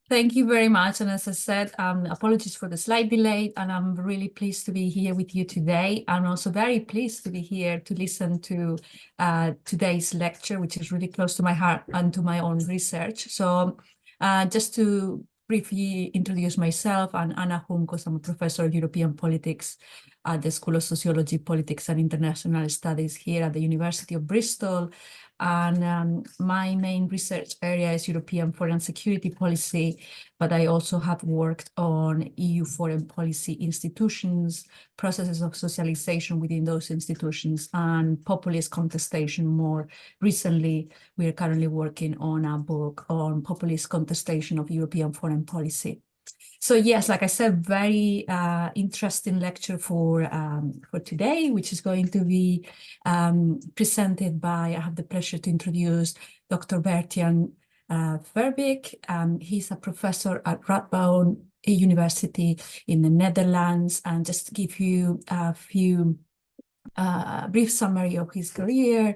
Thank you very much. And as I said, apologies for the slight delay, and I'm really pleased to be here with you today. I'm also very pleased to be here to listen to today's lecture, which is really close to my heart and to my own research. So just to briefly introduce myself, I'm Anna Juncos. I'm a professor of European politics at the School of Sociology, Politics and International Studies here at the University of Bristol. And my main research area is European foreign security policy, but I also have worked on EU foreign policy institutions, processes of socialization within those institutions, and populist contestation. More recently, we are currently working on a book on populist contestation of European foreign policy. So yes, like I said, very interesting lecture for today, which is going to be presented by, I have the pleasure to introduce Dr. Bertjan Verbeek. He's a professor at Radboud University in the Netherlands, and just to give you a brief summary of his career.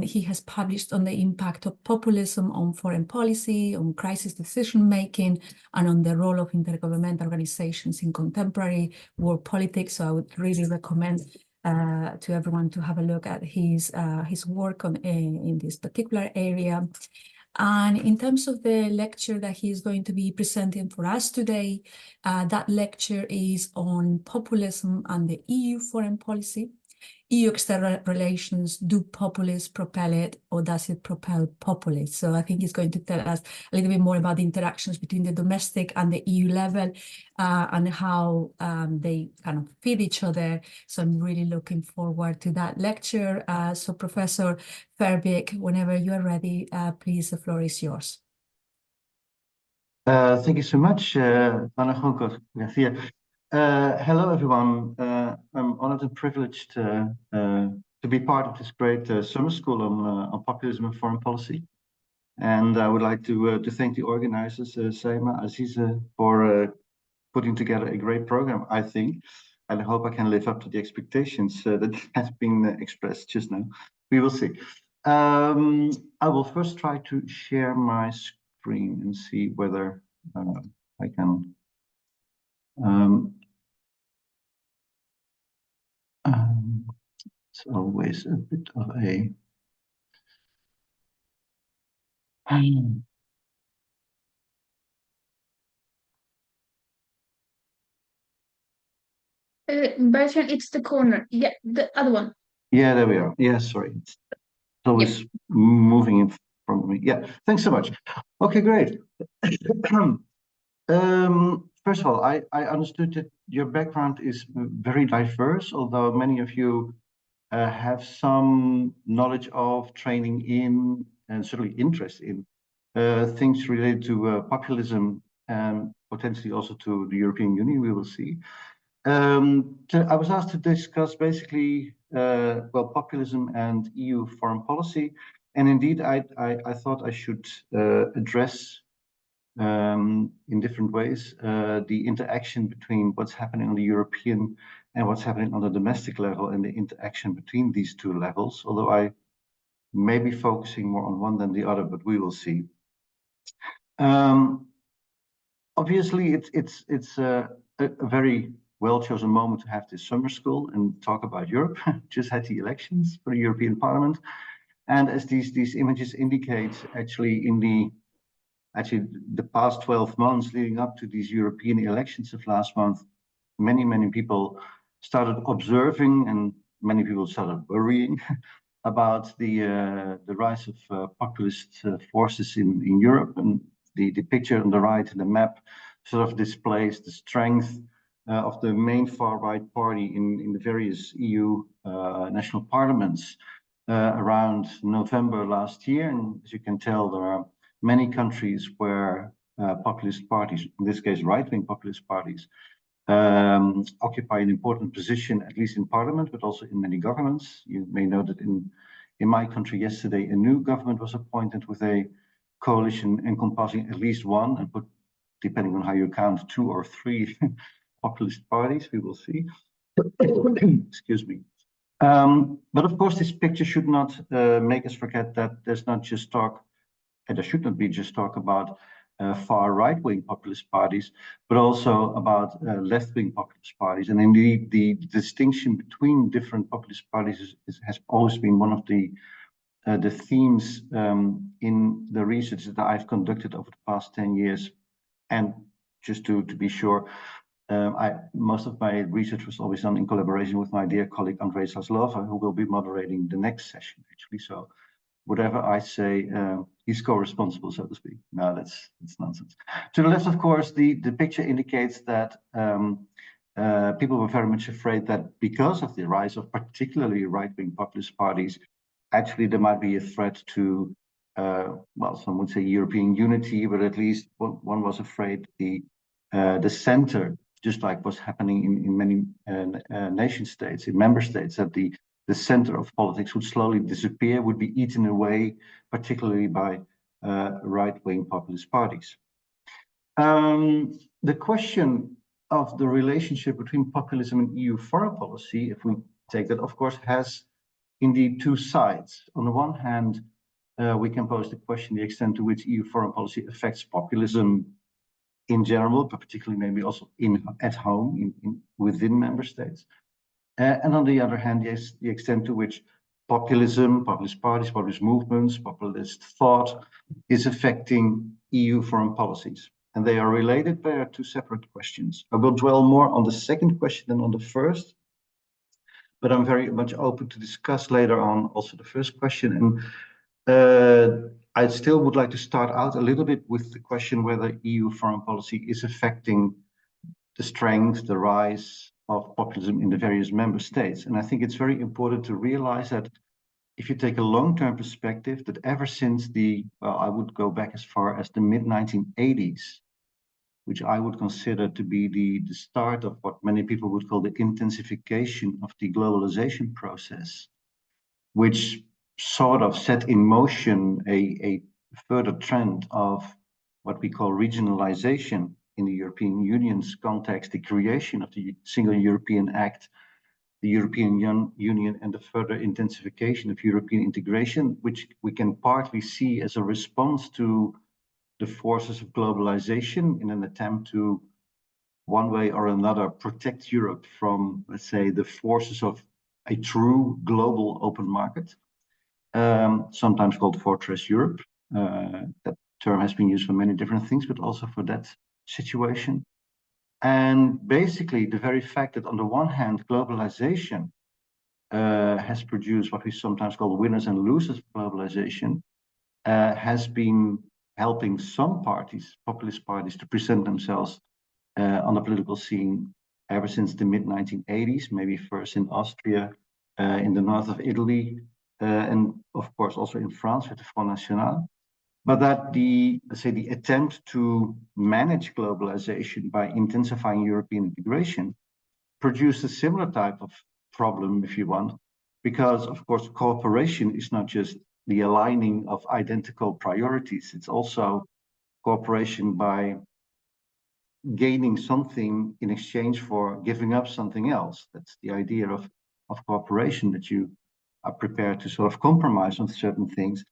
He has published on the impact of populism on foreign policy, on crisis decision-making, and on the role of intergovernmental organizations in contemporary world politics. So I would really recommend to everyone to have a look at his work in this particular area. And in terms of the lecture that he is going to be presenting for us today, that lecture is on populism and the EU foreign policy. EU external relations, do populists propel it, or does it propel populists? So I think he's going to tell us a little bit more about the interactions between the domestic and the EU level and how they kind of feed each other. So I'm really looking forward to that lecture. So Professor Verbeek, whenever you are ready, please, the floor is yours. Thank you so much, Anna Juncos, Garcia. Hello, everyone. I'm honored and privileged to be part of this great summer school on populism and foreign policy. And I would like to thank the organizers, Seima, Azize, for putting together a great program, I think. And I hope I can live up to the expectations that have been expressed just now. We will see. I will first try to share my screen and see whether I can. It's always a bit of a Bertjan, it's the corner. Yeah, the other one. Yeah, there we are. Yeah, sorry. It's always moving in front of me. Yeah, thanks so much. Okay, great. First of all, I understood that your background is very diverse, although many of you have some knowledge of, training in, and certainly interest in things related to populism and potentially also to the European Union, we will see. I was asked to discuss basically, well, populism and EU foreign policy. And indeed, I thought I should address in different ways the interaction between what's happening on the European and what's happening on the domestic level and the interaction between these two levels, although I may be focusing more on one than the other, but we will see. Obviously, it's a very well-chosen moment to have this summer school and talk about Europe. Just had the elections for the European Parliament. And as these images indicate, actually in the past 12 months leading up to these European elections of last month, many people started observing and many people started worrying about the rise of populist forces in Europe. And the picture on the right in the map sort of displays the strength of the main far-right party in the various EU national parliaments around November last year. And as you can tell, there are many countries where populist parties, in this case right-wing populist parties, occupy an important position, at least in parliament, but also in many governments. You may know that in my country yesterday, a new government was appointed with a coalition encompassing at least one, and depending on how you count, 2 or 3 populist parties, we will see. Excuse me. But of course, this picture should not make us forget that there's not just talk, and there should not be just talk about far right-wing populist parties, but also about left-wing populist parties. And indeed, the distinction between different populist parties has always been one of the themes in the research that I've conducted over the past 10 years. And just to be sure, most of my research was always done in collaboration with my dear colleague Andrei Zaslova, who will be moderating the next session, actually. So whatever I say, he's co-responsible, so to speak. No, that's nonsense. To the left, of course, the picture indicates that people were very much afraid that because of the rise of particularly right-wing populist parties, actually there might be a threat to, well, some would say European unity, but at least one was afraid the center, just like what's happening in many nation states, in member states, that the center of politics would slowly disappear, would be eaten away, particularly by right-wing populist parties. The question of the relationship between populism and EU foreign policy, if we take that, of course, has indeed two sides. On the one hand, we can pose the question, the extent to which EU foreign policy affects populism in general, but particularly maybe also at home, within member states. And on the other hand, yes, the extent to which populism, populist parties, populist movements, populist thought is affecting EU foreign policies. And they are related, they are two separate questions. I will dwell more on the second question than on the first, but I'm very much open to discuss later on also the first question. And I still would like to start out a little bit with the question whether EU foreign policy is affecting the strength, the rise of populism in the various member states. And I think it's very important to realize that if you take a long-term perspective, that ever since I would go back as far as the mid-1980s, which I would consider to be the start of what many people would call the intensification of the globalization process, which sort of set in motion a further trend of what we call regionalization in the European Union's context, the creation of the Single European Act, the European Union, and the further intensification of European integration, which we can partly see as a response to the forces of globalization in an attempt to, one way or another, protect Europe from, let's say, the forces of a true global open market, sometimes called Fortress Europe. That term has been used for many different things, but also for that situation. And basically, the very fact that on the one hand, globalization has produced what we sometimes call winners and losers of globalization, has been helping some parties, populist parties, to present themselves on the political scene ever since the mid-1980s, maybe first in Austria, in the north of Italy, and of course also in France with the Front National. But that let's say, the attempt to manage globalization by intensifying European integration produced a similar type of problem, if you want, because of course cooperation is not just the aligning of identical priorities, it's also cooperation by gaining something in exchange for giving up something else. That's the idea of cooperation, that you are prepared to sort of compromise on certain things,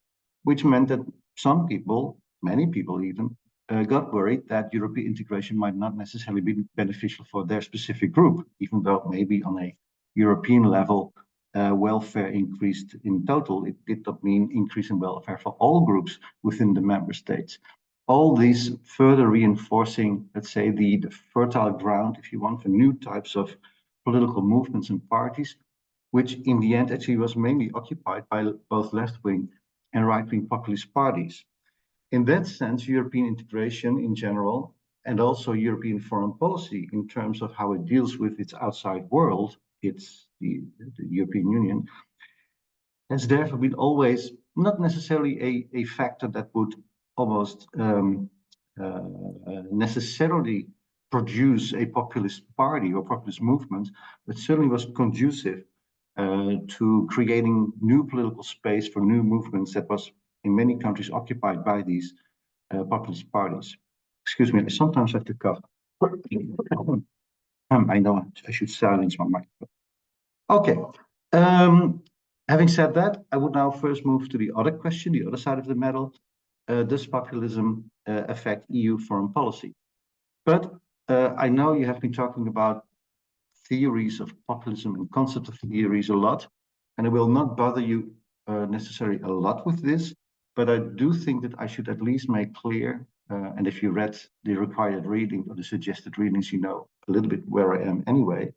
which meant that some people, many people even, got worried that European integration might not necessarily be beneficial for their specific group, even though maybe on a European level, welfare increased in total. It did not mean increase in welfare for all groups within the member states. All these further reinforcing, let's say, the fertile ground, if you want, for new types of political movements and parties, which in the end actually was mainly occupied by both left-wing and right-wing populist parties. In that sense, European integration in general, and also European foreign policy in terms of how it deals with its outside world, it's the European Union, has therefore been always not necessarily a factor that would almost necessarily produce a populist party or populist movement, but certainly was conducive to creating new political space for new movements that was in many countries occupied by these populist parties. Excuse me, I sometimes have to cough. I know I should silence my microphone. Okay. Having said that, I would now first move to the other question, the other side of the medal, does populism affect EU foreign policy? But I know you have been talking about theories of populism and concept of theories a lot, and I will not bother you necessarily a lot with this, but I do think that I should at least make clear, and if you read the required reading or the suggested readings, you know a little bit where I am anyway,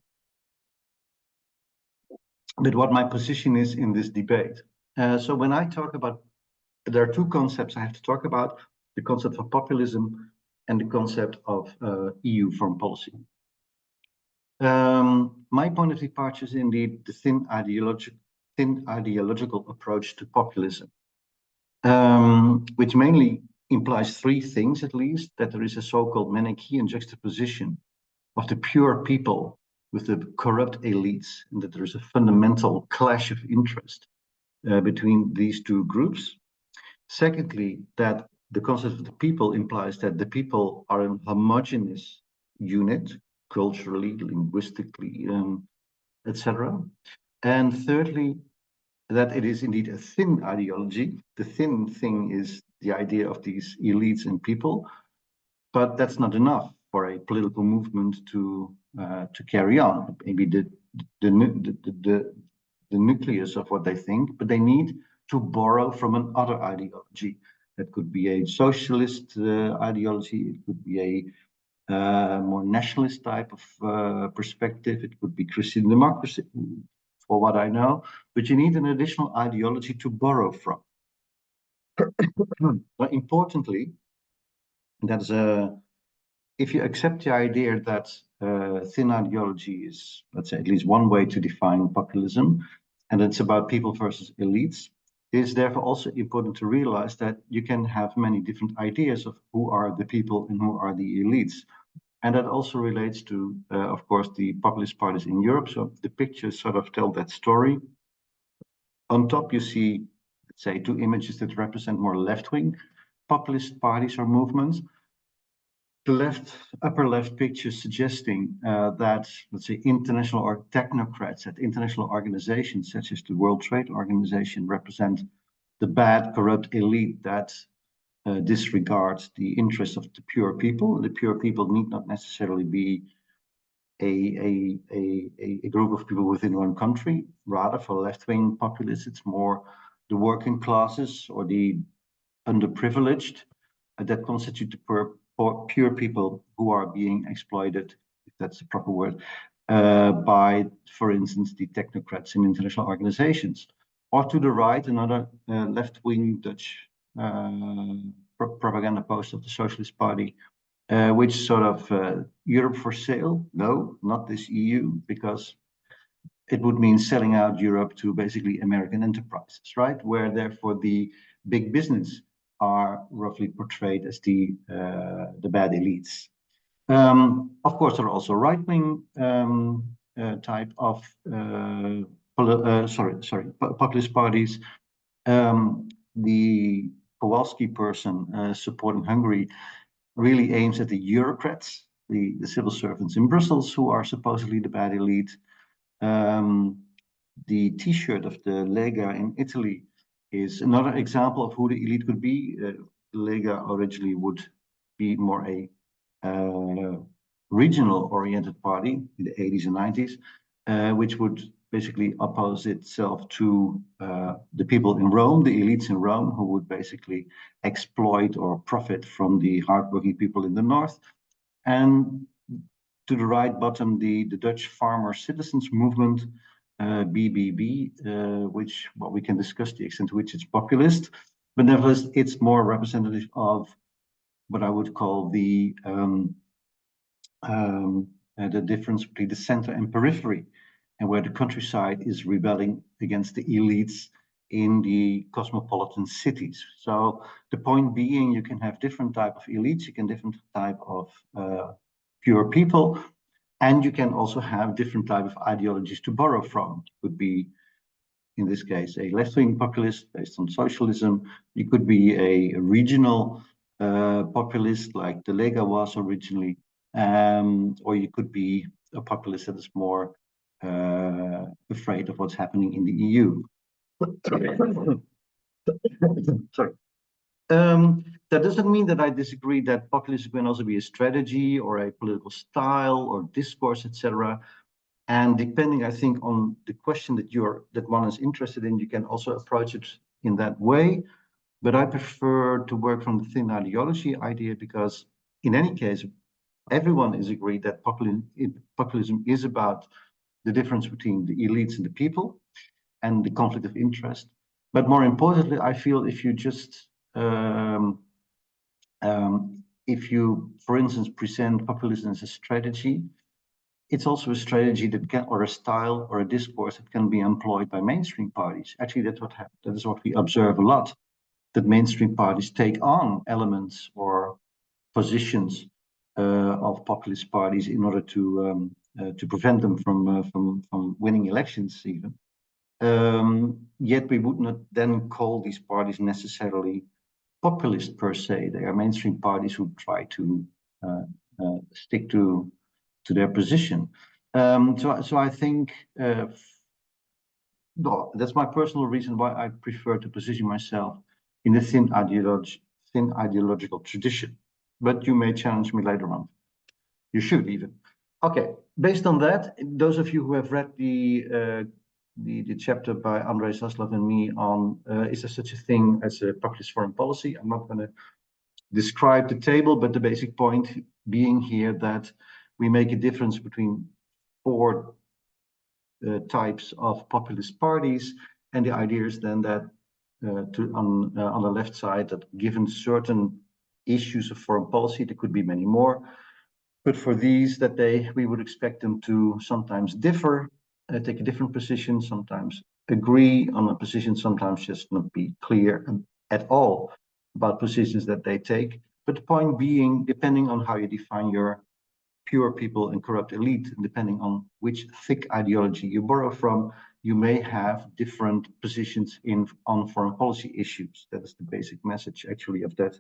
but what my position is in this debate. So when I talk about, there are two concepts I have to talk about, the concept of populism and the concept of EU foreign policy. My point of departure is indeed the thin ideological approach to populism, which mainly implies three things at least: that there is a so-called Manichaean juxtaposition of the pure people with the corrupt elites, and that there is a fundamental clash of interest between these two groups. Secondly, that the concept of the people implies that the people are a homogeneous unit, culturally, linguistically, etc. And thirdly, that it is indeed a thin ideology. The thin thing is the idea of these elites and people, but that's not enough for a political movement to carry on. Maybe the nucleus of what they think, but they need to borrow from another ideology. That could be a socialist ideology. It could be a more nationalist type of perspective. It could be Christian democracy, for what I know. But you need an additional ideology to borrow from. But importantly, that's if you accept the idea that thin ideology is, let's say, at least one way to define populism, and it's about people versus elites, it is therefore also important to realize that you can have many different ideas of who are the people and who are the elites. And that also relates to, of course, the populist parties in Europe. So the pictures sort of tell that story. On top, you see, let's say, two images that represent more left-wing populist parties or movements. The upper left picture suggesting that, let's say, international or technocrats at international organizations such as the World Trade Organization represent the bad, corrupt elite that disregards the interests of the pure people. The pure people need not necessarily be a group of people within one country. Rather, for left-wing populists, it's more the working classes or the underprivileged that constitute the pure people who are being exploited, if that's the proper word, by, for instance, the technocrats in international organizations. Or to the right, another left-wing Dutch propaganda post of the Socialist Party, which sort of Europe for sale? No, not this EU, because it would mean selling out Europe to basically American enterprises, right? Where therefore the big business are roughly portrayed as the bad elites. Of course, there are also right-wing type of populist parties. The Kowalski person supporting Hungary really aims at the bureaucrats, the civil servants in Brussels, who are supposedly the bad elite. The T-shirt of the Lega in Italy is another example of who the elite could be. Lega originally would be more a regional-oriented party in the 80s and 90s, which would basically oppose itself to the people in Rome, the elites in Rome, who would basically exploit or profit from the hardworking people in the north. And to the right bottom, the Dutch farmer citizens movement, BBB, which we can discuss the extent to which it's populist, but nevertheless, it's more representative of what I would call the difference between the center and periphery, and where the countryside is rebelling against the elites in the cosmopolitan cities. So the point being, you can have different type of elites, you can different type of pure people, and you can also have different type of ideologies to borrow from. It could be, in this case, a left-wing populist based on socialism. You could be a regional populist like the Lega was originally, or you could be a populist that is more afraid of what's happening in the EU. Sorry. That doesn't mean that I disagree that populism can also be a strategy or a political style or discourse, etc. And depending, I think, on the question that one is interested in, you can also approach it in that way. But I prefer to work from the thin ideology idea because, in any case, everyone is agreed that populism is about the difference between the elites and the people and the conflict of interest. But more importantly, I feel if you just if you, for instance, present populism as a strategy, it's also a strategy that can, or a style or a discourse that can be employed by mainstream parties. Actually, that's what happens. That is what we observe a lot, that mainstream parties take on elements or positions of populist parties in order to prevent them from winning elections even. Yet we would not then call these parties necessarily populist per se. They are mainstream parties who try to stick to their position. So I think that's my personal reason why I prefer to position myself in the thin ideological tradition. But you may challenge me later on. You should even. Okay, based on that, those of you who have read the chapter by Andrei Zaslav and me on is there such a thing as a populist foreign policy? I'm not going to describe the table, but the basic point being here that we make a difference between four types of populist parties, and the idea is then that on the left side, that given certain issues of foreign policy, there could be many more, but for these, that we would expect them to sometimes differ, take a different position, sometimes agree on a position, sometimes just not be clear at all about positions that they take. But the point being, depending on how you define your pure people and corrupt elite, and depending on which thick ideology you borrow from, you may have different positions on foreign policy issues. That is the basic message, actually, of that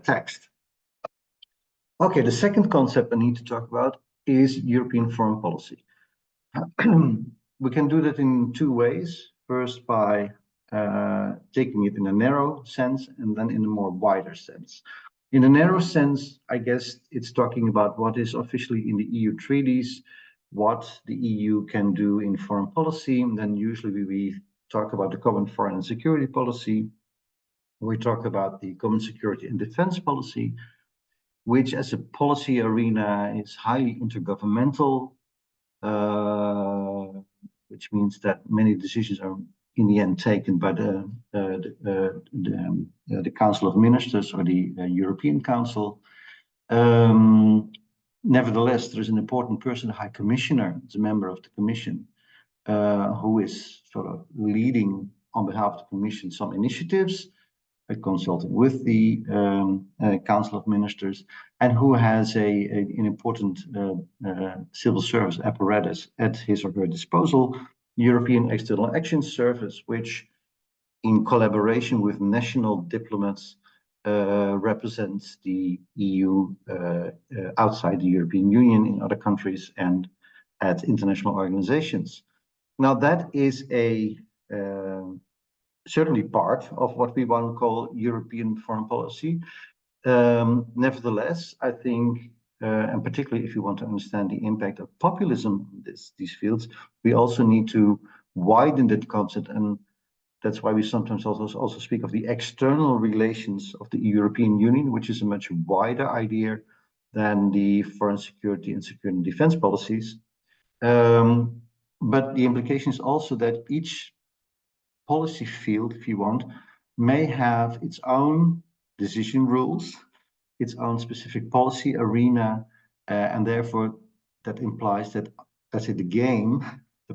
text. Okay, the second concept I need to talk about is European foreign policy. We can do that in two ways. First, by taking it in a narrow sense, and then in a more wider sense. In a narrow sense, I guess it's talking about what is officially in the EU treaties, what the EU can do in foreign policy, and then usually we talk about the common foreign and security policy. We talk about the common security and defense policy, which as a policy arena is highly intergovernmental, which means that many decisions are in the end taken by the Council of Ministers or the European Council. Nevertheless, there is an important person, the High Commissioner, is a member of the Commission, who is sort of leading on behalf of the Commission some initiatives, consulting with the Council of Ministers, and who has an important civil service apparatus at his or her disposal, European External Action Service, which in collaboration with national diplomats represents the EU outside the European Union in other countries and at international organizations. Now that is a certainly part of what we want to call European foreign policy. Nevertheless, I think, and particularly if you want to understand the impact of populism in these fields, we also need to widen that concept, and that's why we sometimes also speak of the external relations of the European Union, which is a much wider idea than the foreign security and security and defense policies. But the implication is also that each policy field, if you want, may have its own decision rules, its own specific policy arena, and therefore that implies that, let's say, the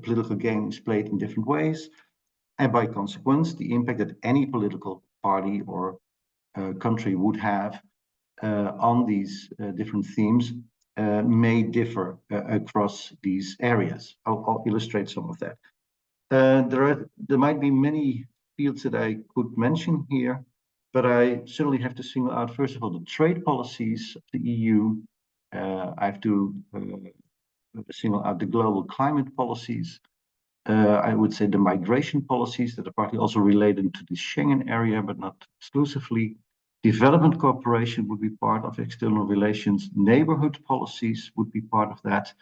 political game is played in different ways, and by consequence, the impact that any political party or country would have on these different themes may differ across these areas. I'll illustrate some of that. There might be many fields that I could mention here, but I certainly have to single out, first of all, the trade policies of the EU. I have to single out the global climate policies, I would say the migration policies that are partly also related to the Schengen area, but not exclusively. Development cooperation would be part of external relations. Neighborhood policies would be part of that.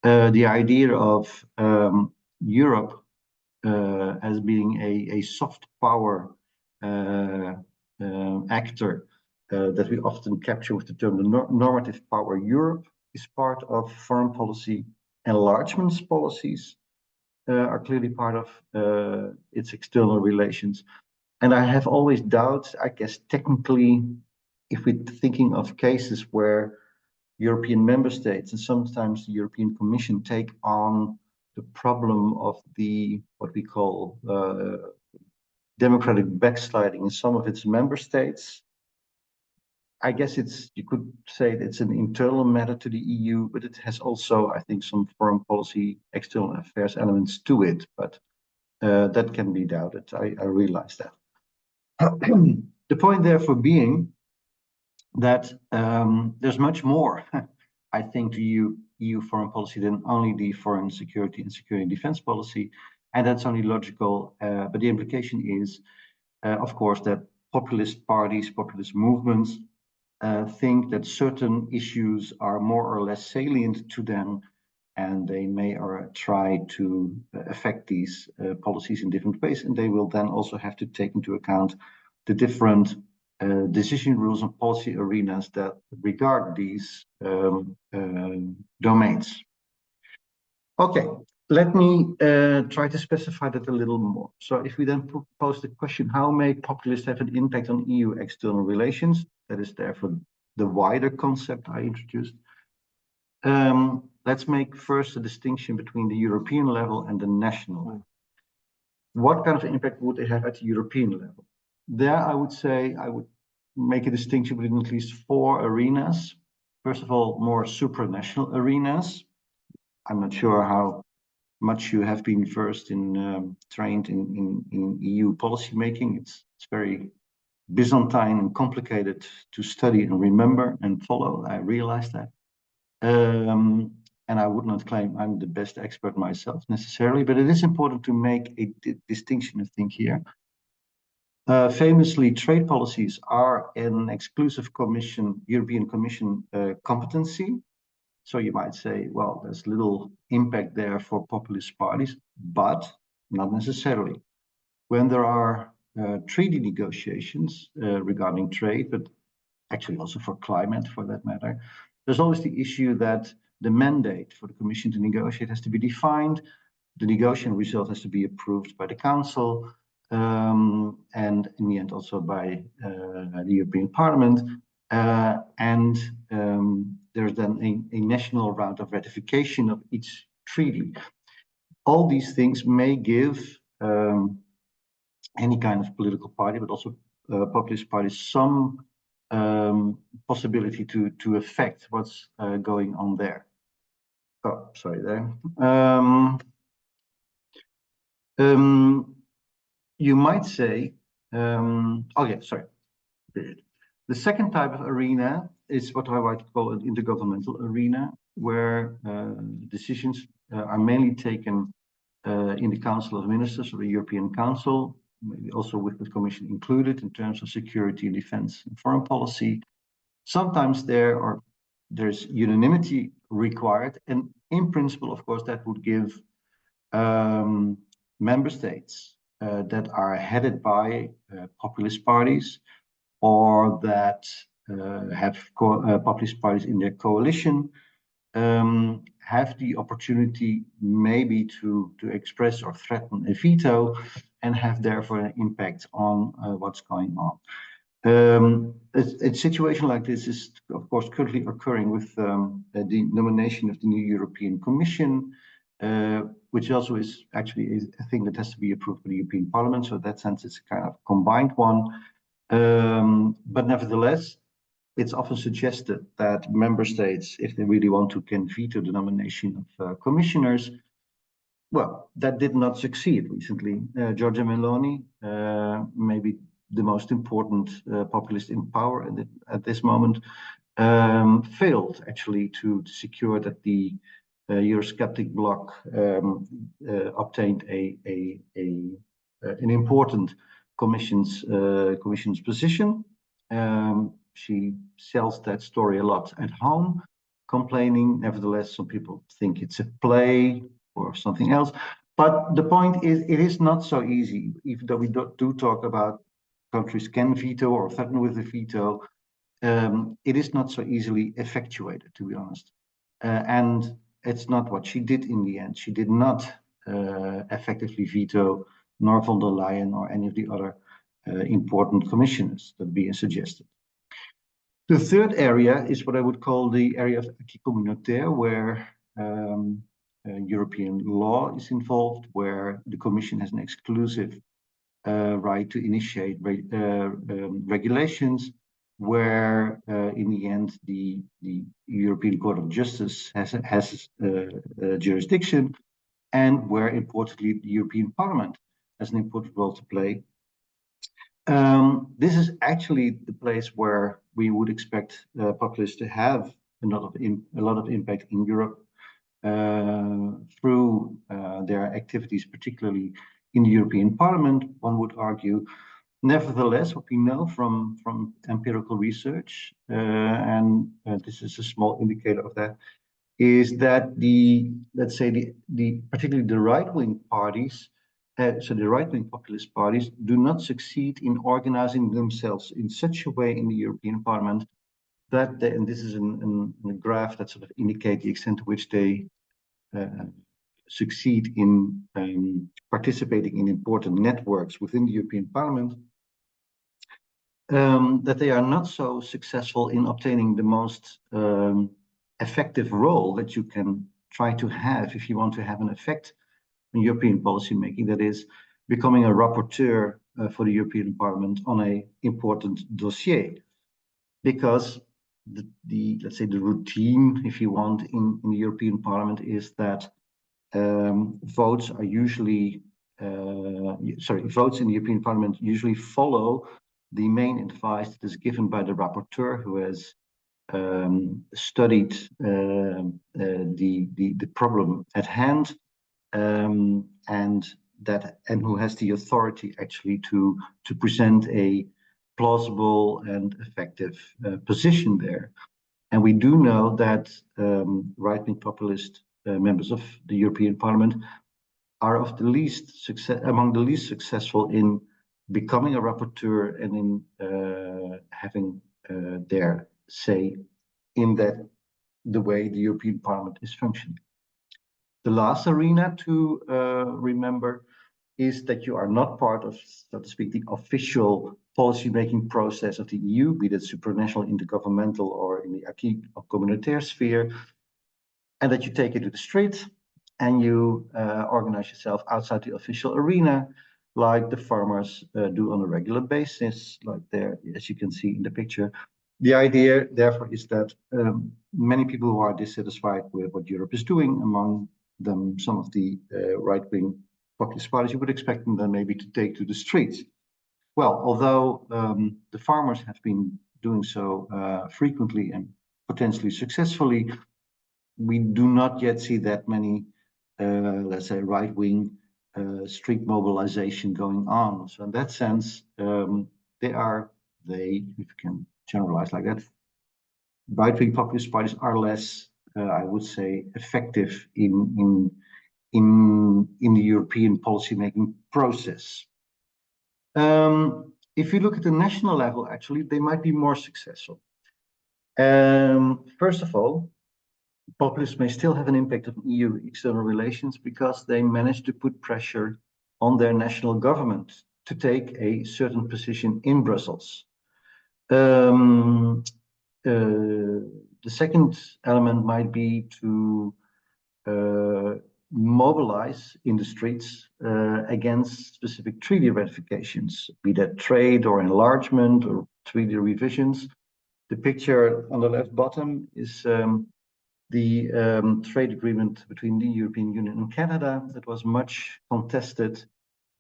The idea of Europe as being a soft power actor that we often capture with the term the normative power. Europe is part of foreign policy. Enlargements policies are clearly part of its external relations. And I have always doubts, I guess, technically, if we're thinking of cases where European member states and sometimes the European Commission take on the problem of the, what we call democratic backsliding in some of its member states. I guess you could say it's an internal matter to the EU, but it has also, I think, some foreign policy, external affairs elements to it, but that can be doubted. I realize that. The point therefore being that there's much more, I think, to EU foreign policy than only the foreign security and security and defense policy, and that's only logical, but the implication is, of course, that populist parties, populist movements think that certain issues are more or less salient to them, and they may or try to affect these policies in different ways, and they will then also have to take into account the different decision rules and policy arenas that regard these domains. Okay, let me try to specify that a little more. So if we then pose the question, how may populists have an impact on EU external relations? That is therefore the wider concept I introduced. Let's make first a distinction between the European level and the national level. What kind of impact would they have at the European level? There, I would say, I would make a distinction between at least 4 arenas. First of all, more supranational arenas. I'm not sure how much you have been versed in, trained in EU policymaking. It's very Byzantine and complicated to study and remember and follow. I realize that. And I would not claim I'm the best expert myself necessarily, but it is important to make a distinction, I think, here. Famously, trade policies are an exclusive European Commission competency. So you might say, well, there's little impact there for populist parties, but not necessarily. When there are treaty negotiations regarding trade, but actually also for climate for that matter, there's always the issue that the mandate for the Commission to negotiate has to be defined. The negotiation result has to be approved by the Council, and in the end also by the European Parliament. And there's then a national round of ratification of each treaty. All these things may give any kind of political party, but also populist parties, some possibility to affect what's going on there. Oh, sorry there. You might say, okay, sorry. The second type of arena is what I like to call an intergovernmental arena, where decisions are mainly taken in the Council of Ministers of the European Council, maybe also with the Commission included in terms of security and defense and foreign policy. Sometimes there's unanimity required, and in principle, of course, that would give member states that are headed by populist parties, or that have populist parties in their coalition, have the opportunity maybe to express or threaten a veto, and have therefore an impact on what's going on. A situation like this is, of course, currently occurring with the nomination of the new European Commission, which also is actually a thing that has to be approved by the European Parliament. So in that sense, it's a kind of combined one. But nevertheless, it's often suggested that member states, if they really want to, can veto the nomination of commissioners. Well, that did not succeed recently. Giorgia Meloni, maybe the most important populist in power at this moment, failed actually to secure that the Eurosceptic bloc obtained an important commission's position. She sells that story a lot at home, complaining. Nevertheless, some people think it's a play or something else. But the point is, it is not so easy, even though we do talk about countries can veto or threaten with a veto. It is not so easily effectuated, to be honest. And it's not what she did in the end. She did not effectively veto nor von der Leyen or any of the other important commissioners that being suggested. The third area is what I would call the area of acquis communautaire, where European law is involved, where the Commission has an exclusive right to initiate regulations, where in the end the European Court of Justice has jurisdiction, and where importantly the European Parliament has an important role to play. This is actually the place where we would expect populists to have a lot of impact in Europe through their activities, particularly in the European Parliament, one would argue. Nevertheless, what we know from empirical research, and this is a small indicator of that, is that let's say particularly the right-wing parties, so the right-wing populist parties, do not succeed in organizing themselves in such a way in the European Parliament that and this is a graph that sort of indicates the extent to which they succeed in participating in important networks within the European Parliament, that they are not so successful in obtaining the most effective role that you can try to have if you want to have an effect on European policymaking, that is becoming a rapporteur for the European Parliament on an important dossier. Because let's say the routine, if you want, in the European Parliament is that votes are usually, votes in the European Parliament usually follow the main advice that is given by the rapporteur, who has studied the problem at hand, and who has the authority actually to present a plausible and effective position there. And we do know that right-wing populist members of the European Parliament are among the least successful in becoming a rapporteur and in having their say in the way the European Parliament is functioning. The last arena to remember is that you are not part of, so to speak, the official policy-making process of the EU, be that supranational, intergovernmental, or in the acquis communautaire sphere, and that you take it to the street and you organize yourself outside the official arena, like the farmers do on a regular basis, like there, as you can see in the picture. The idea, therefore, is that many people who are dissatisfied with what Europe is doing, among them some of the right-wing populist parties, you would expect them then maybe to take to the streets. Well, although the farmers have been doing so frequently and potentially successfully, we do not yet see that many, let's say, right-wing street mobilization going on. So in that sense, if you can generalize like that, right-wing populist parties are less, I would say, effective in the European policymaking process. If you look at the national level, actually, they might be more successful. First of all, populists may still have an impact on EU external relations because they manage to put pressure on their national government to take a certain position in Brussels. The second element might be to mobilize in the streets against specific treaty ratifications, be that trade or enlargement or treaty revisions. The picture on the left bottom is the trade agreement between the European Union and Canada that was much contested,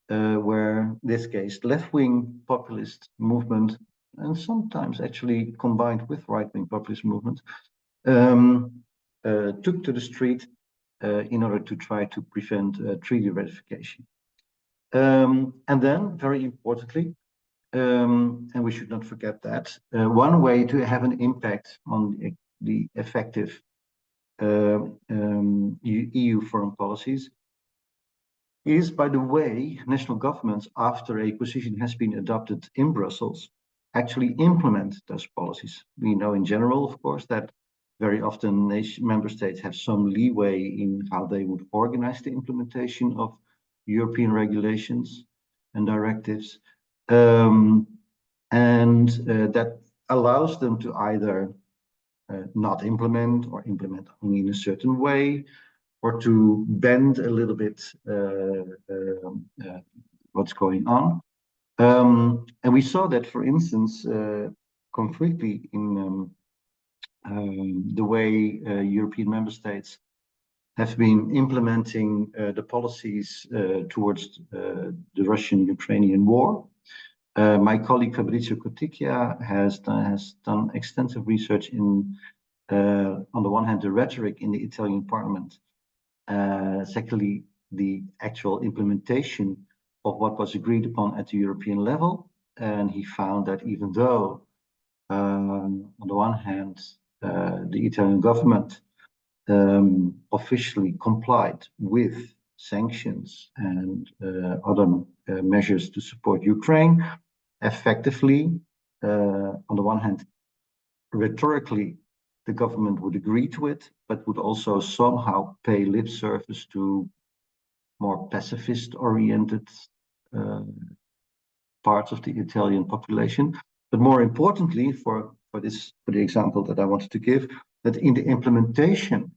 where in this case left-wing populist movement, and sometimes actually combined with right-wing populist movement, took to the street in order to try to prevent treaty ratification. And then, very importantly, and we should not forget that, one way to have an impact on the effective EU foreign policies is, by the way, national governments, after a position has been adopted in Brussels, actually implement those policies. We know in general, of course, that very often member states have some leeway in how they would organize the implementation of European regulations and directives. That allows them to either not implement or implement only in a certain way, or to bend a little bit what's going on. And we saw that, for instance, concretely in the way European member states have been implementing the policies towards the Russian-Ukrainian war. My colleague Fabrizio Coticchia has done extensive research in, on the one hand, the rhetoric in the Italian parliament, secondly, the actual implementation of what was agreed upon at the European level. And he found that even though, on the one hand, the Italian government officially complied with sanctions and other measures to support Ukraine, effectively, on the one hand, rhetorically, the government would agree to it, but would also somehow pay lip service to more pacifist-oriented parts of the Italian population. But more importantly, for the example that I wanted to give, that in the implementation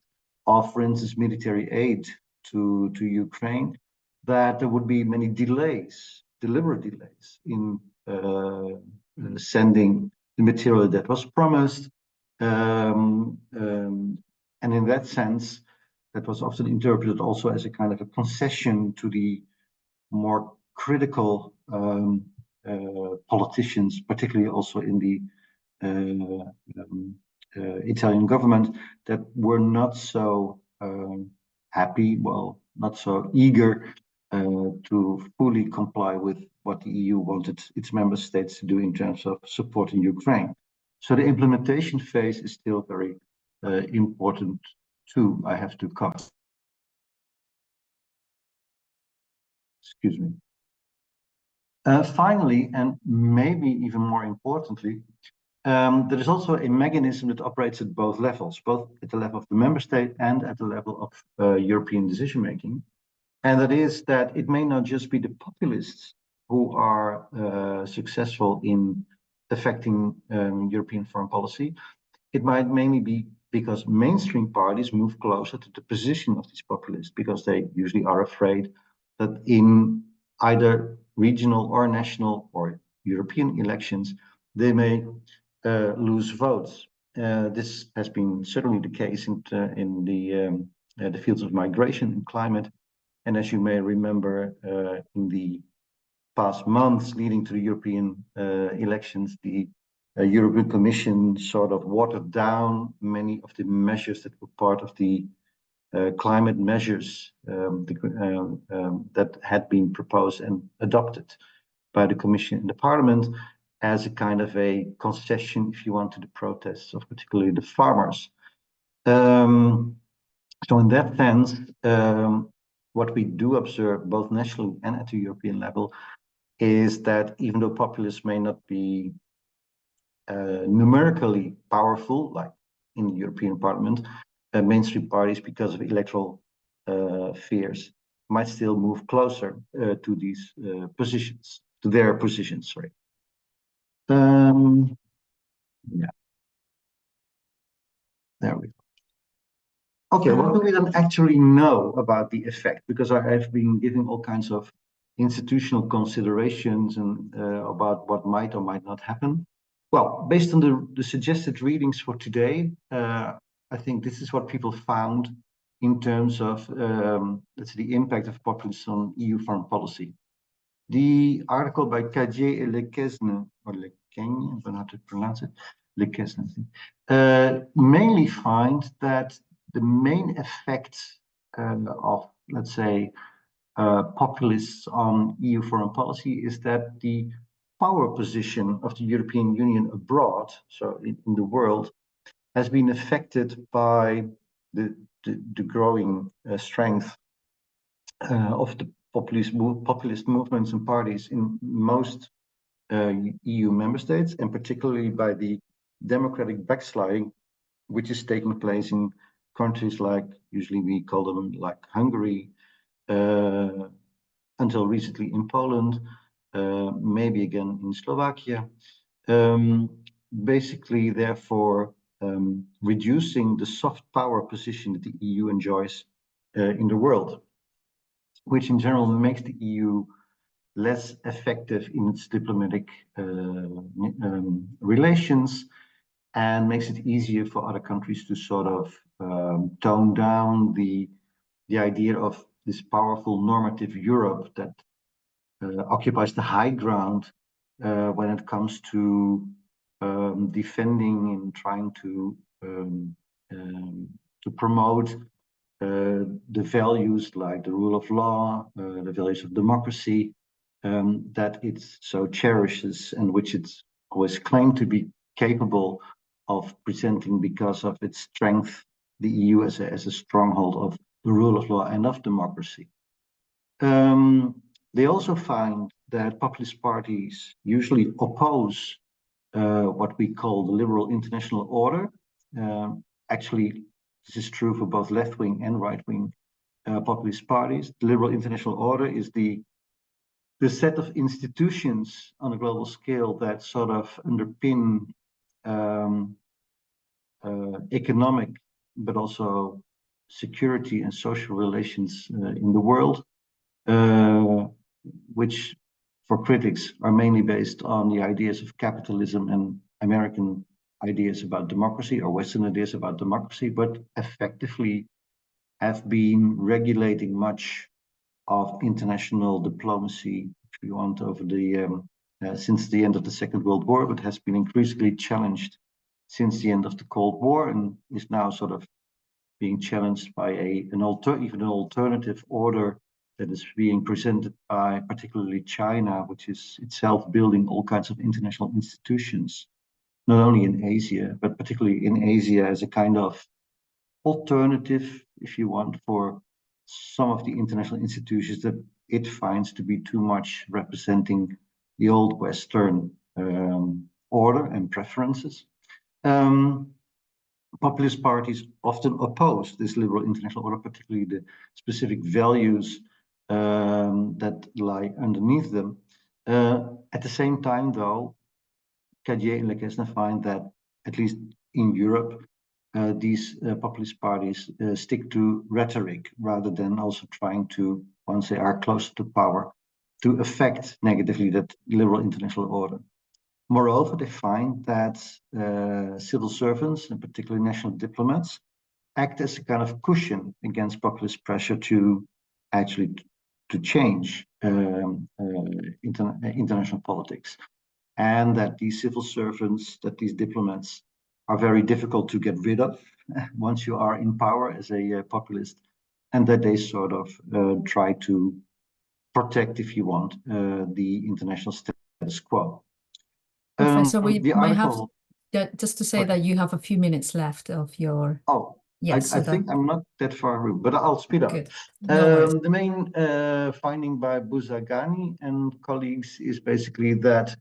of, for instance, military aid to Ukraine, that there would be many delays, deliberate delays in sending the material that was promised. And in that sense, that was often interpreted also as a kind of a concession to the more critical politicians, particularly also in the Italian government, that were not so happy, well, not so eager to fully comply with what the EU wanted its member states to do in terms of supporting Ukraine. So the implementation phase is still very important too, I have to cover. Excuse me. Finally, and maybe even more importantly, there is also a mechanism that operates at both levels, both at the level of the member state and at the level of European decision-making. And that is that it may not just be the populists who are successful in affecting European foreign policy. It might mainly be because mainstream parties move closer to the position of these populists, because they usually are afraid that in either regional or national or European elections, they may lose votes. This has been certainly the case in the fields of migration and climate. And as you may remember, in the past months leading to the European elections, the European Commission sort of watered down many of the measures that were part of the climate measures that had been proposed and adopted by the Commission and the Parliament as a kind of a concession, if you want, to the protests of particularly the farmers. So in that sense, what we do observe both nationally and at the European level is that even though populists may not be numerically powerful, like in the European Parliament, mainstream parties, because of electoral fears, might still move closer to these positions, to their positions, sorry. Yeah. There we go. Okay, what do we then actually know about the effect? Because I've been giving all kinds of institutional considerations and about what might or might not happen. Well, based on the suggested readings for today, I think this is what people found in terms of let's say the impact of populism on EU foreign policy. The article by Cadier et Lequesne, or Lequesne, I don't know how to pronounce it, Lequesne, mainly find that the main effect of, let's say, populists on EU foreign policy is that the power position of the European Union abroad, so in the world, has been affected by the growing strength of the populist movements and parties in most EU member states, and particularly by the democratic backsliding which is taking place in countries like, usually we call them like Hungary, until recently in Poland, maybe again in Slovakia. Basically, therefore, reducing the soft power position that the EU enjoys in the world, which in general makes the EU less effective in its diplomatic relations, and makes it easier for other countries to sort of tone down the idea of this powerful normative Europe that occupies the high ground when it comes to defending and trying to promote the values like the rule of law, the values of democracy, that it so cherishes and which it's always claimed to be capable of presenting because of its strength, the EU as a stronghold of the rule of law and of democracy. They also find that populist parties usually oppose what we call the liberal international order. Actually, this is true for both left-wing and right-wing populist parties. The liberal international order is the set of institutions on a global scale that sort of underpin economic, but also security and social relations in the world, which for critics are mainly based on the ideas of capitalism and American ideas about democracy, or Western ideas about democracy, but effectively have been regulating much of international diplomacy, if you want, over the since the end of the Second World War, but has been increasingly challenged since the end of the Cold War, and is now sort of being challenged by even an alternative order that is being presented by particularly China, which is itself building all kinds of international institutions, not only in Asia, but particularly in Asia as a kind of alternative, if you want, for some of the international institutions that it finds to be too much representing the old Western order and preferences. Populist parties often oppose this liberal international order, particularly the specific values that lie underneath them. At the same time, though, Cadier and Lequesne find that, at least in Europe, these populist parties stick to rhetoric rather than also trying to, once they are close to power, to affect negatively that liberal international order. Moreover, they find that civil servants, and particularly national diplomats, act as a kind of cushion against populist pressure to actually to change international politics, and that these civil servants, that these diplomats, are very difficult to get rid of once you are in power as a populist, and that they sort of try to protect, if you want, the international status quo. Professor, we the might article, have, just to say that you have a few minutes left of your... Oh, yes, I think I'm not that far through, but I'll speed up. Good. No the main finding by Buzagani and colleagues is basically that,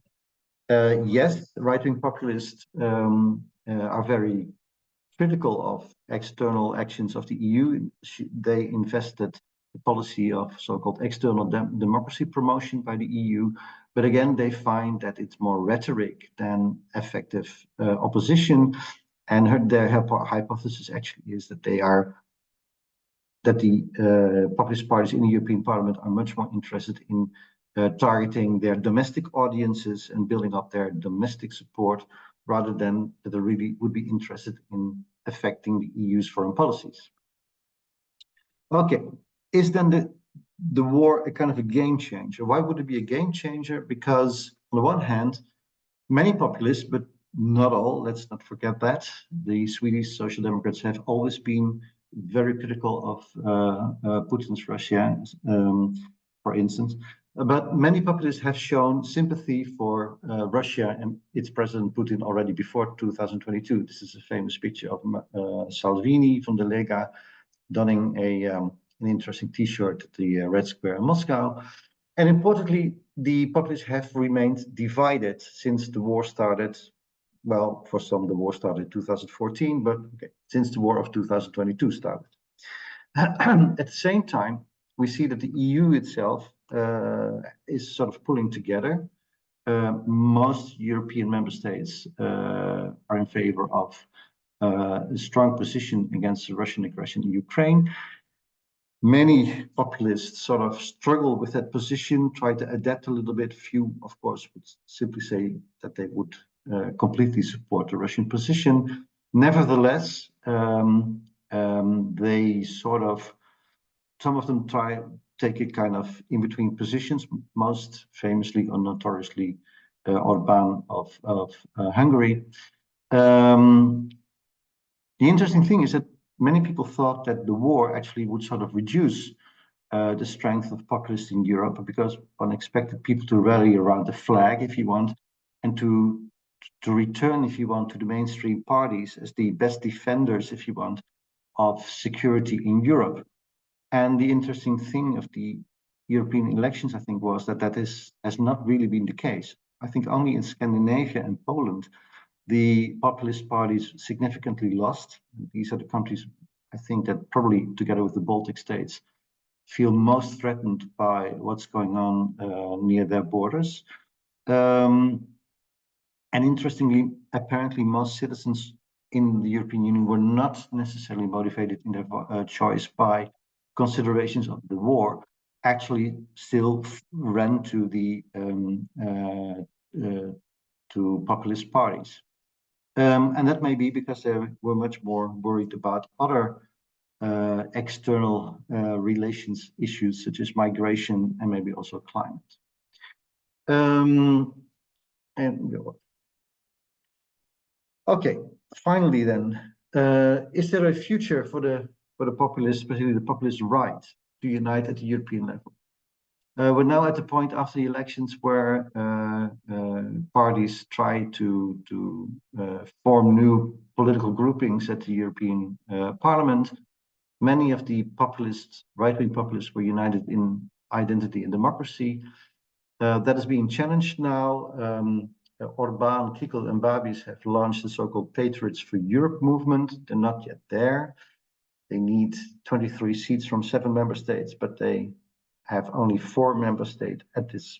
yes, right-wing populists are very critical of external actions of the EU. They invested the policy of so-called external democracy promotion by the EU. But again, they find that it's more rhetoric than effective opposition. And their hypothesis actually is that the populist parties in the European Parliament are much more interested in targeting their domestic audiences and building up their domestic support, rather than that they really would be interested in affecting the EU's foreign policies. Okay, is then the war a kind of a game changer? Why would it be a game changer? Because on the one hand, many populists, but not all, let's not forget that, the Swedish Social Democrats have always been very critical of Putin's Russia, for instance. But many populists have shown sympathy for Russia and its president Putin already before 2022. This is a famous picture of Salvini from the Lega donning an interesting T-shirt at the Red Square in Moscow. And importantly, the populists have remained divided since the war started. Well, for some, the war started in 2014, but since the war of 2022 started. At the same time, we see that the EU itself is sort of pulling together. Most European member states are in favor of a strong position against the Russian aggression in Ukraine. Many populists sort of struggle with that position, try to adapt a little bit. Few, of course, would simply say that they would completely support the Russian position. Nevertheless, they sort of, some of them take a kind of in-between positions, most famously or notoriously Orban of Hungary. The interesting thing is that many people thought that the war actually would sort of reduce the strength of populists in Europe, because one expected people to rally around the flag, if you want, and to return, if you want, to the mainstream parties as the best defenders, if you want, of security in Europe. And the interesting thing of the European elections, I think, was that has not really been the case. I think only in Scandinavia and Poland, the populist parties significantly lost. These are the countries, I think, that probably, together with the Baltic states, feel most threatened by what's going on near their borders. And interestingly, apparently most citizens in the European Union were not necessarily motivated in their choice by considerations of the war, actually still ran to the to populist parties. And that may be because they were much more worried about other external relations issues, such as migration and maybe also climate. Okay, finally then, is there a future for the populists, especially the populist right, to unite at the European level? We're now at the point after the elections where parties try to form new political groupings at the European Parliament. Many of the populists, right-wing populists, were united in identity and democracy. That is being challenged now. Orban, Kikel, and Babis have launched the so-called Patriots for Europe movement. They're not yet there. They need 23 seats from 7 member states, but they have only 4 member states at this.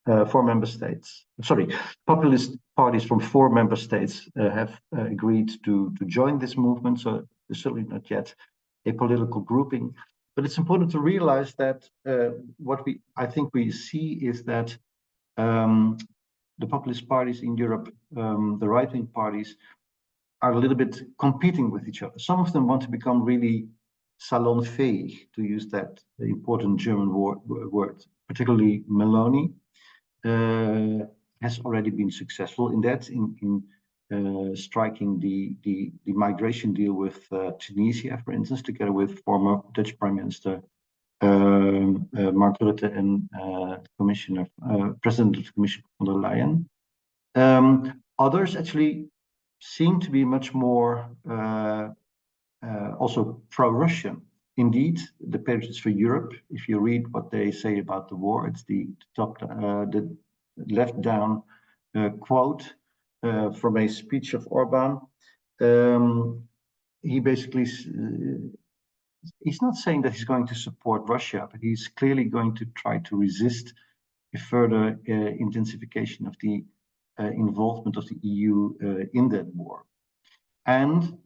4 member states. Sorry, populist parties from 4 member states have agreed to join this movement. So there's certainly not yet a political grouping. But it's important to realize that what I think we see is that the populist parties in Europe, the right-wing parties, are a little bit competing with each other. Some of them want to become really salonfähig, to use that important German word. Particularly Meloni has already been successful in that, in striking the migration deal with Tunisia, for instance, together with former Dutch Prime Minister Mark Rutte and President of the Commission von der Leyen. Others actually seem to be much more also pro-Russian. Indeed, the Patriots for Europe, if you read what they say about the war, it's the left down quote from a speech of Orban. He basically, he's not saying that he's going to support Russia, but he's clearly going to try to resist a further intensification of the involvement of the EU in that war. And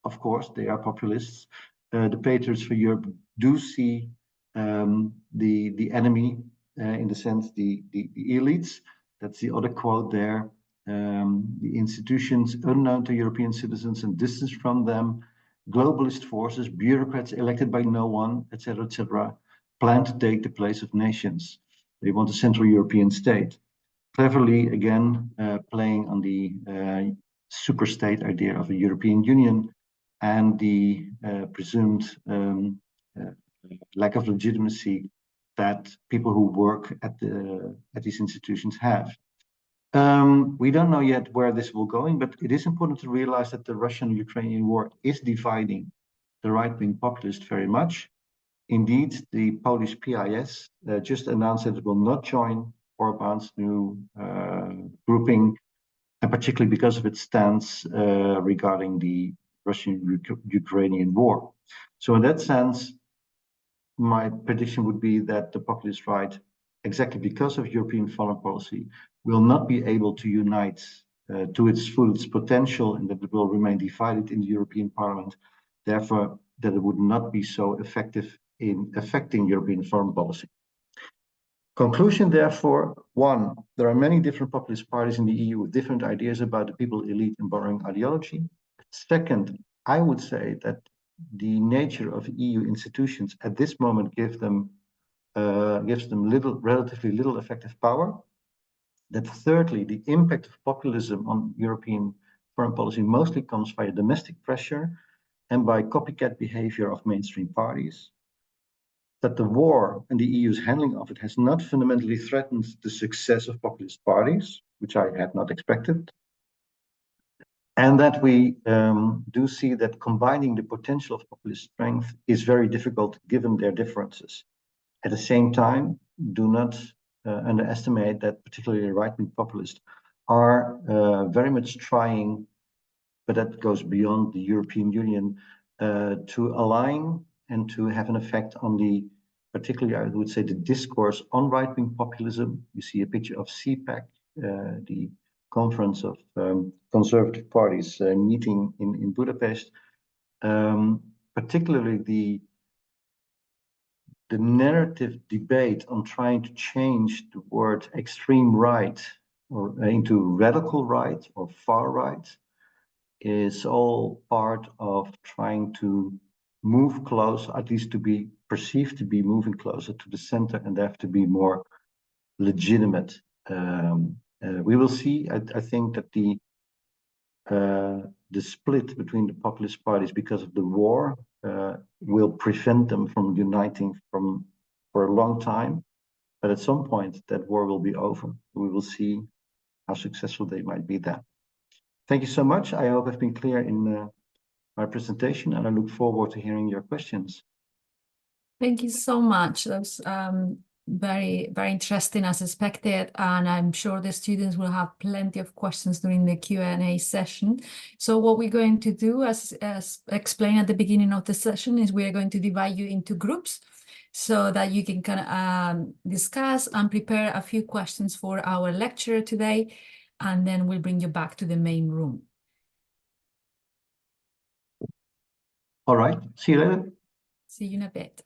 of course, they are populists. The Patriots for Europe do see the enemy, in the sense the elites. That's the other quote there. The institutions unknown to European citizens and distant from them, globalist forces, bureaucrats elected by no one, etc., plan to take the place of nations. They want a Central European state. Cleverly, again, playing on the super state idea of a European Union, and the presumed lack of legitimacy that people who work at these institutions have. We don't know yet where this will go, but it is important to realize that the Russian-Ukrainian war is dividing the right-wing populists very much. Indeed, the Polish PIS just announced that it will not join Orbán's new grouping, and particularly because of its stance regarding the Russian-Ukrainian war. So in that sense, my prediction would be that the populist right, exactly because of European foreign policy, will not be able to unite to its full potential, and that it will remain divided in the European Parliament. Therefore, that it would not be so effective in affecting European foreign policy. Conclusion, therefore, one, there are many different populist parties in the EU with different ideas about the people elite and borrowing ideology. Second, I would say that the nature of EU institutions at this moment gives them relatively little effective power. That thirdly, the impact of populism on European foreign policy mostly comes via domestic pressure and by copycat behavior of mainstream parties. That the war and the EU's handling of it has not fundamentally threatened the success of populist parties, which I had not expected. And that we do see that combining the potential of populist strength is very difficult given their differences. At the same time, do not underestimate that particularly right-wing populists are very much trying, but that goes beyond the European Union, to align and to have an effect on the, particularly I would say, the discourse on right-wing populism. You see a picture of CPAC, the conference of conservative parties meeting in Budapest. Particularly the narrative debate on trying to change the word extreme right or into radical right or far right is all part of trying to move close, at least to be perceived to be moving closer to the center, and they have to be more legitimate. We will see. I think that the split between the populist parties because of the war will prevent them from uniting for a long time. But at some point, that war will be over. We will see how successful they might be then. Thank you so much. I hope I've been clear in my presentation, and I look forward to hearing your questions. Thank you so much. That was very, very interesting as expected, and I'm sure the students will have plenty of questions during the Q&A session. So what we're going to do, as explained at the beginning of the session, is we are going to divide you into groups so that you can kind of discuss and prepare a few questions for our lecturer today, and then we'll bring you back to the main room. All right, see you later. See you in a bit.